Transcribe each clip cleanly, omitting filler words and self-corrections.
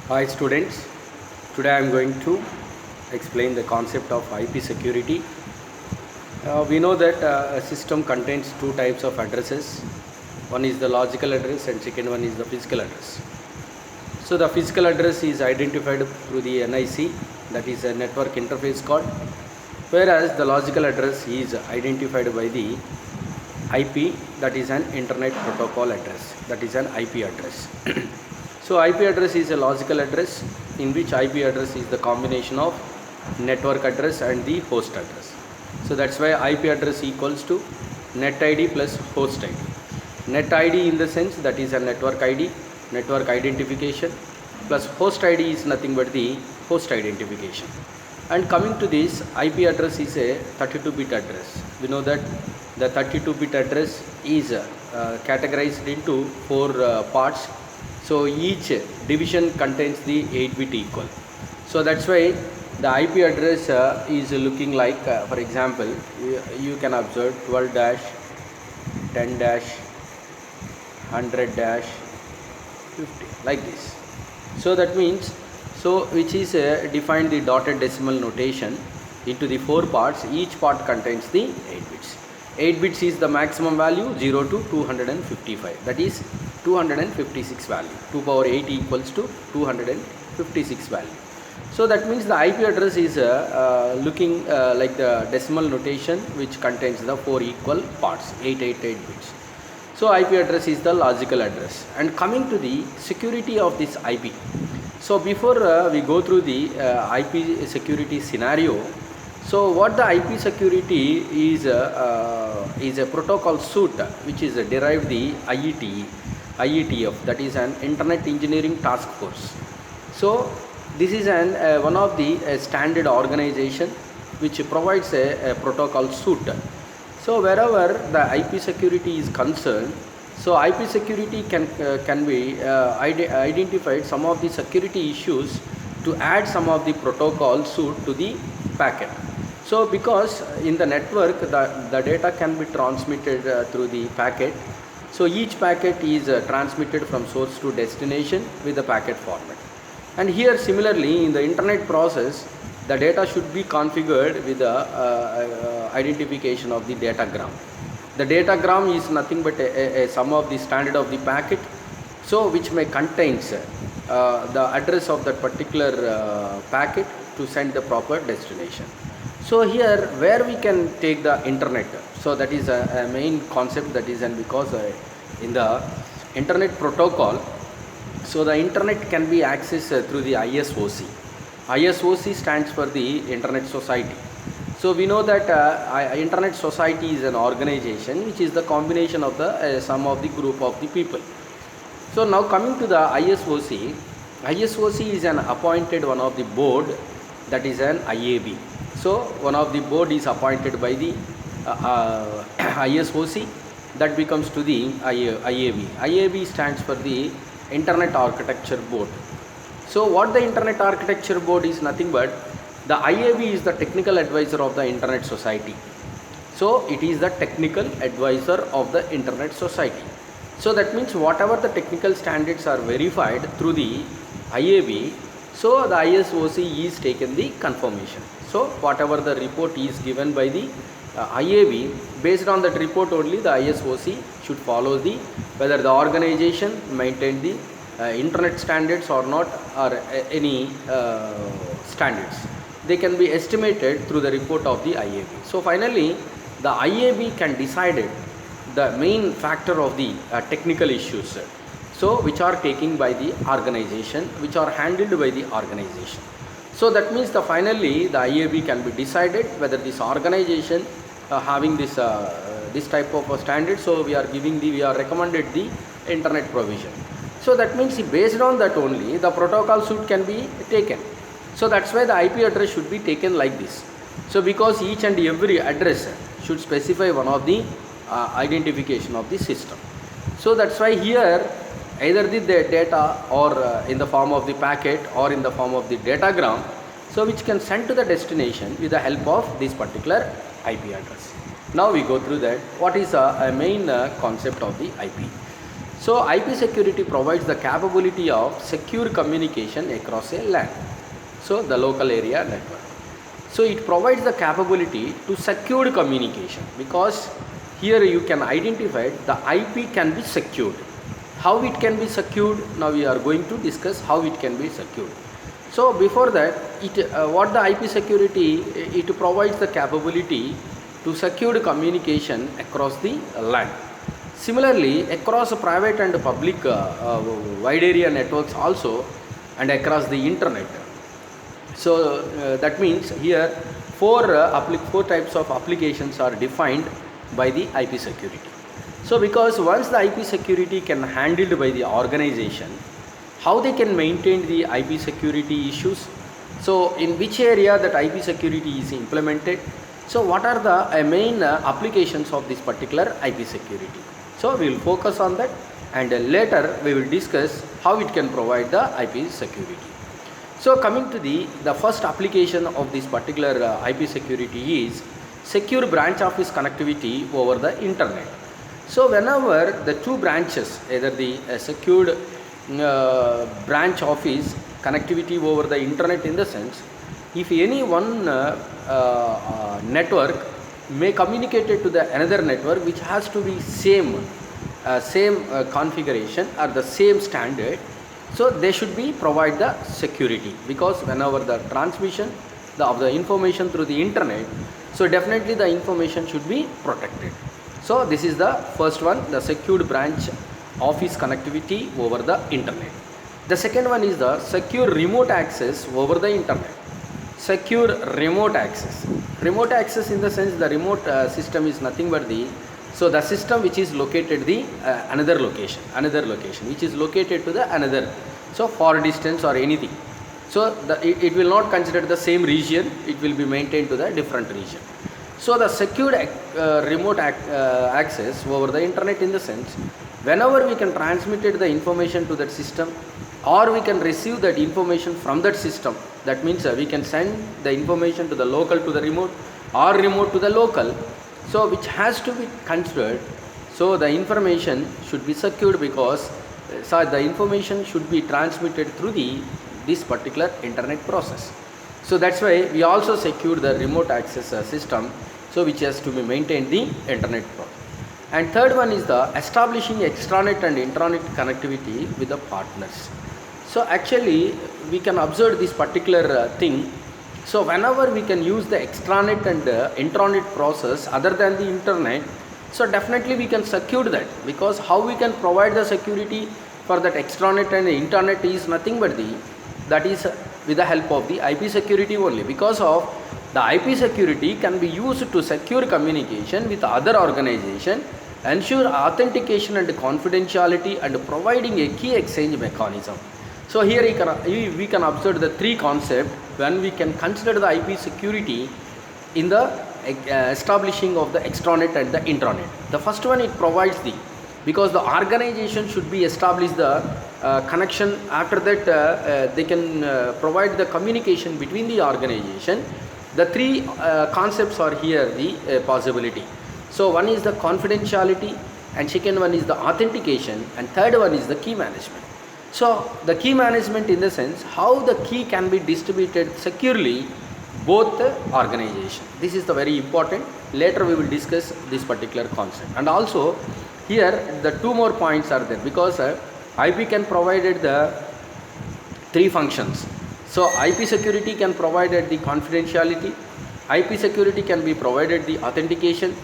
Hi students, today I am going to explain the concept of IP security. We know that a system contains two types of addresses. One is the logical address and second one is the physical address. So the physical address is identified through the NIC, that is a network interface code, whereas the logical address is identified by the IP, that is an internet protocol address, that is an IP address. So IP address is a logical address in which IP address is the combination of network address and the host address. So that's why IP address equals to net ID plus host ID. Net ID in the sense that is a network ID, network identification, plus host ID is nothing but the host identification. And coming to this, IP address is a 32-bit address. We know that the 32-bit address is categorized into four parts. So each division contains the 8-bit equal. So that's why the IP address is looking like, for example, you can observe 12 dash, 10 dash, 100 dash, 50, like this. So that means, which is defined the dotted decimal notation into the four parts. Each part contains the 8 bits. 8 bits is the maximum value, 0 to 255, that is 256 value. 2 power 8 equals to 256 value. So that means the IP address is looking like the decimal notation which contains the four equal parts, 888 bits. So IP address is the logical address. And coming to the security of this IP. So before we go through the IP security scenario, so what the IP security is a protocol suite which is derived the IETF, that is an Internet Engineering Task Force. So this is one of the standard organization which provides a protocol suite. So wherever the IP security is concerned, so IP security can be identified some of the security issues to add some of the protocol suite to the packet. So because in the network the data can be transmitted through the packet. So each packet is transmitted from source to destination with the packet format. And here similarly in the internet process, the data should be configured with the identification of the datagram. The datagram is nothing but a sum of the standard of the packet, so which may contains the address of that particular packet to send the proper destination. So here where we can take the internet, so that is a main concept, that is, and because in the internet protocol, so the internet can be accessed through the ISOC. ISOC stands for the Internet Society. So we know that Internet Society is an organization which is the combination of the sum of the group of the people. So now coming to the ISOC, ISOC is an appointed one of the board, that is an IAB. So one of the board is appointed by the ISOC, that becomes to the IAB. IAB stands for the Internet Architecture Board. So what the Internet Architecture Board is nothing but the IAB is the technical advisor of the Internet Society. So it is the technical advisor of the Internet Society. So that means whatever the technical standards are verified through the IAB, so the ISOC is taken the confirmation. So whatever the report is given by the IAB, based on that report only the ISOC should follow the whether the organization maintain the internet standards or not, or any standards. They can be estimated through the report of the IAB. So finally the IAB can decide the main factor of the technical issues, so which are taken by the organization, which are handled by the organization. So that means finally the IAB can be decided whether this organization having this type of standard, so we are recommended the internet provision. So that means based on that only the protocol suite can be taken. So that's why the IP address should be taken like this. So because each and every address should specify one of the identification of the system. So that's why here either the data or in the form of the packet or in the form of the datagram, so which can send to the destination with the help of this particular IP address. Now we go through that what is a main concept of the IP. So IP security provides the capability of secure communication across a LAN, so the local area network. So it provides the capability to secure communication, because here you can identify the IP can be secured. How it can be secured? Now we are going to discuss how it can be secured. So before that, what the IP security, it provides the capability to secure communication across the LAN. Similarly, across private and public wide area networks also, and across the internet. So that means here four types of applications are defined by the IP security. So because once the IP security can handled by the organization, how they can maintain the IP security issues? So in which area that IP security is implemented? So what are the main applications of this particular IP security? So we will focus on that, and later we will discuss how it can provide the IP security. So coming to the first application of this particular IP security is secure branch office connectivity over the internet. So whenever the two branches, either the secured branch office connectivity over the internet, in the sense, if any one network may communicate it to the another network which has to be same configuration or the same standard, so they should be provide the security, because whenever the transmission of the information through the internet, so definitely the information should be protected. So this is the first one, the secured branch office connectivity over the internet. The second one is the secure remote access over the internet. Secure remote access. Remote access in the sense, the remote system is nothing but the, so the system which is located the another location which is located to the another, so far distance or anything. So it will not consider the same region, it will be maintained to the different region. So the secured remote access over the internet, in the sense, whenever we can transmit the information to that system, or we can receive that information from that system, that means we can send the information to the local to the remote, or remote to the local, so which has to be considered. So the information should be secured, because the information should be transmitted through this particular internet process. So that's why we also secure the remote access system, so which has to be maintained the internet process. And third one is the establishing extranet and intranet connectivity with the partners. So actually we can observe this particular thing. So whenever we can use the extranet and intranet process other than the internet, so definitely we can secure that, because how we can provide the security for that extranet and internet is nothing but that is with the help of the IP security only, because of the IP security can be used to secure communication with other organization, ensure authentication and confidentiality, and providing a key exchange mechanism. So here we can observe the three concepts when we can consider the IP security in the establishing of the extranet and the intranet. The first one, it provides because the organization should be established the connection. After that they can provide the communication between the organization. The three concepts are here the possibility. So one is the confidentiality, and second one is the authentication, and third one is the key management. So the key management, in the sense, how the key can be distributed securely both organization. This is the very important. Later we will discuss this particular concept. And also here the two more points are there, because IP can provide the three functions. So IP security can provide the confidentiality, IP security can be provided the authentication,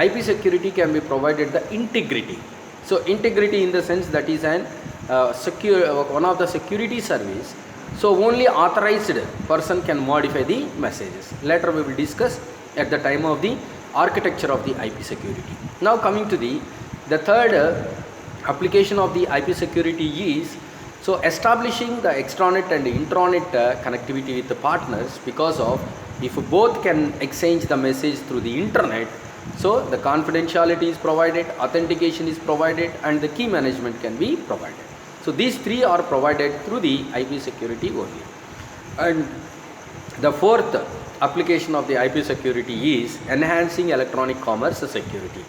IP security can be provided the integrity. So integrity in the sense, that is an one of the security service. So only authorized person can modify the messages. Later we will discuss at the time of the architecture of the IP security. Now coming to the third application of the IP security is, so establishing the extranet and intranet connectivity with the partners, because of if both can exchange the message through the internet, so the confidentiality is provided, authentication is provided, and the key management can be provided. So these three are provided through the IP security only. And the fourth application of the IP security is enhancing electronic commerce security.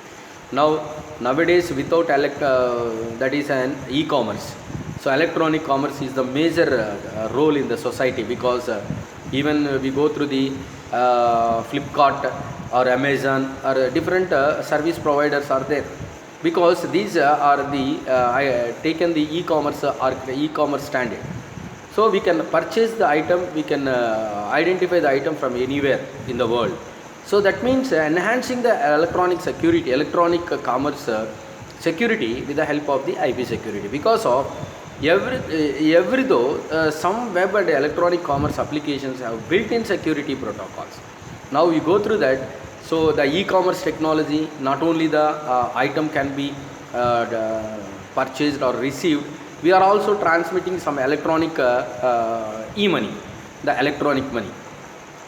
Now nowadays without that is an e-commerce. So electronic commerce is the major role in the society, because even we go through the Flipkart or Amazon or different service providers are there, because these are the taken the e-commerce or e-commerce standard. So we can purchase the item, we can identify the item from anywhere in the world. So that means enhancing the electronic security, electronic commerce security with the help of the IP security. Because of every though some web and electronic commerce applications have built-in security protocols. Now we go through that. So the e-commerce technology, not only the item can be purchased or received, we are also transmitting some electronic e-money, the electronic money.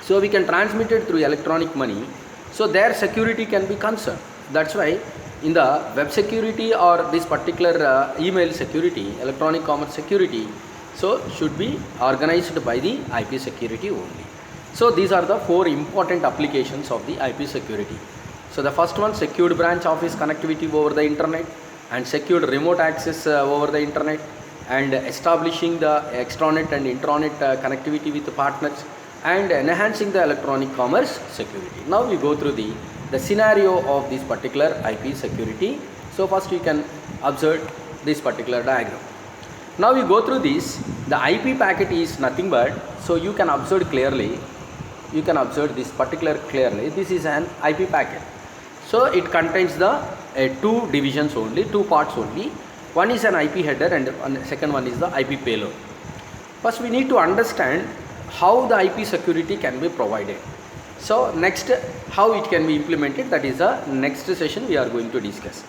So we can transmit it through electronic money, so their security can be concerned. That's why in the web security or this particular email security, electronic commerce security, so should be organized by the IP security only. So these are the 4 important applications of the IP security. So the first one, secured branch office connectivity over the internet, and secured remote access over the internet, and establishing the extranet and intranet connectivity with the partners, and enhancing the electronic commerce security. Now we go through the scenario of this particular IP security. So first you can observe this particular diagram. Now we go through this. The IP packet is nothing but, so you can observe clearly, you can observe this particular clearly, this is an IP packet. So it contains the 2 divisions only, 2 parts only. One is an IP header and second one is the IP payload. First we need to understand how the IP security can be provided. So next, how it can be implemented, that is the next session we are going to discuss.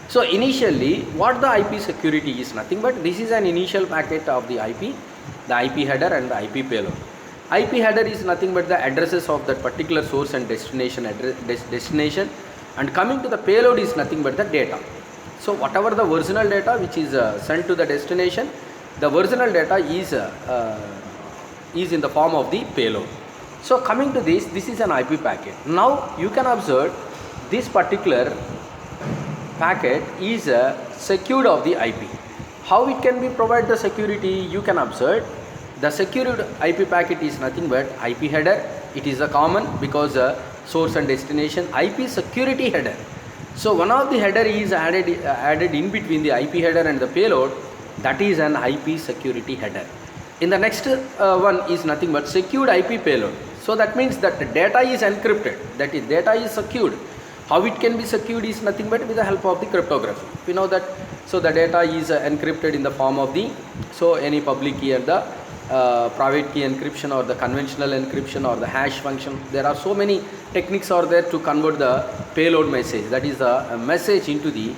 So initially what the IP security is nothing but, this is an initial packet of the IP header and the IP payload. IP header is nothing but the addresses of that particular source and destination destination, and coming to the payload is nothing but the data. So whatever the original data which is sent to the destination, the original data is in the form of the payload. So coming to this is an IP packet. Now you can observe this particular packet is secured of the IP. How it can be provided the security, you can observe. The secured IP packet is nothing but IP header. It is a common, because source and destination IP security header. So one of the header is added in between the IP header and the payload, that is an IP security header. In the next one is nothing but secured IP payload. So that means that the data is encrypted, that is data is secured. How it can be secured is nothing but with the help of the cryptography. We know that. So the data is encrypted in the form of the, so any public key and the private key encryption, or the conventional encryption, or the hash function. There are so many techniques are there to convert the payload message, that is the message, into the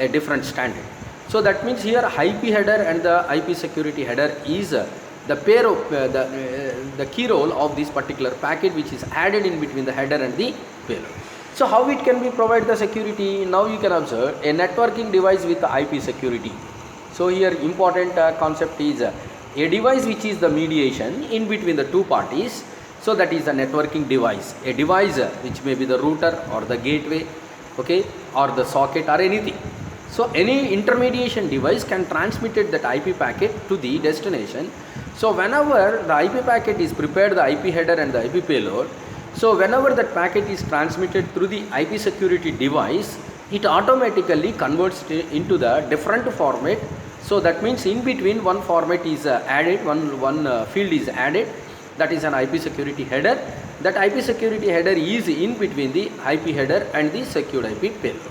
different standard. So that means here IP header and the IP security header is the pair of the key role of this particular packet, which is added in between the header and the payload. So how it can be provided the security? Now you can observe a networking device with the IP security. So here important concept is a device which is the mediation in between the 2 parties. So that is a networking device, a device which may be the router or the gateway, okay, or the socket or anything. So any intermediation device can transmit that IP packet to the destination. So whenever the IP packet is prepared, the IP header and the IP payload, so whenever that packet is transmitted through the IP security device, it automatically converts into the different format. So that means in between one format is added, one field is added, that is an IP security header. That IP security header is in between the IP header and the secured IP payload.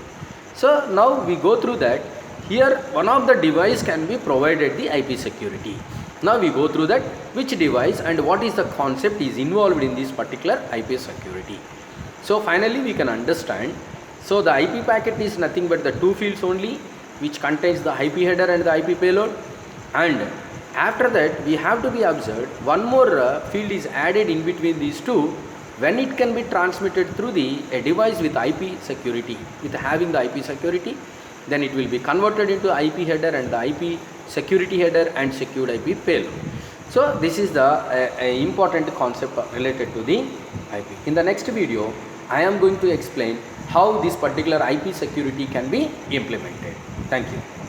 So now we go through that. Here one of the device can be provided the IP security. Now we go through that, which device and what is the concept is involved in this particular IP security. So finally we can understand. So the IP packet is nothing but the 2 fields only, which contains the IP header and the IP payload, and after that we have to be observed one more field is added in between these 2, when it can be transmitted through a device with IP security, with having the IP security, then it will be converted into IP header and the IP security header and secured IP payload. So this is the important concept related to the IP. In the next video I am going to explain how this particular IP security can be implemented. Thank you.